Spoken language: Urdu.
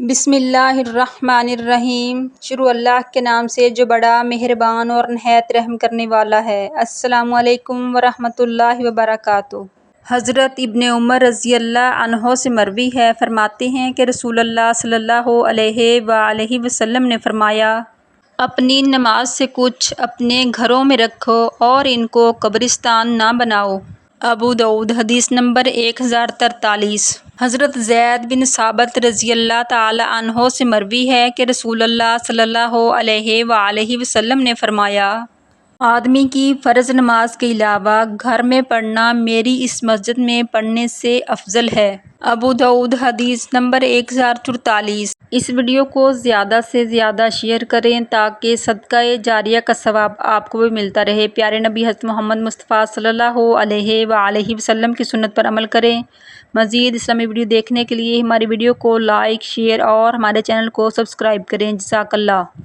بسم اللہ الرحمن الرحیم۔ شروع اللہ کے نام سے جو بڑا مہربان اور نہایت رحم کرنے والا ہے۔ السلام علیکم ورحمۃ اللہ وبرکاتہ۔ حضرت ابن عمر رضی اللہ عنہ سے مروی ہے، فرماتے ہیں کہ رسول اللہ صلی اللہ علیہ وآلہ وسلم نے فرمایا، اپنی نماز سے کچھ اپنے گھروں میں رکھو اور ان کو قبرستان نہ بناؤ۔ ابو داؤد حدیث نمبر 1043۔ حضرت زید بن ثابت رضی اللہ تعالی عنہ سے مروی ہے کہ رسول اللہ صلی اللہ علیہ وآلہ وسلم نے فرمایا، آدمی کی فرض نماز کے علاوہ گھر میں پڑھنا میری اس مسجد میں پڑھنے سے افضل ہے۔ ابو داؤد حدیث نمبر 1044۔ اس ویڈیو کو زیادہ سے زیادہ شیئر کریں تاکہ صدقہ جاریہ کا ثواب آپ کو بھی ملتا رہے۔ پیارے نبی حضرت محمد مصطفیٰ صلی اللہ علیہ وآلہ وسلم کی سنت پر عمل کریں۔ مزید اسلامی ویڈیو دیکھنے کے لیے ہماری ویڈیو کو لائک، شیئر اور ہمارے چینل کو سبسکرائب کریں۔ جزاک اللہ۔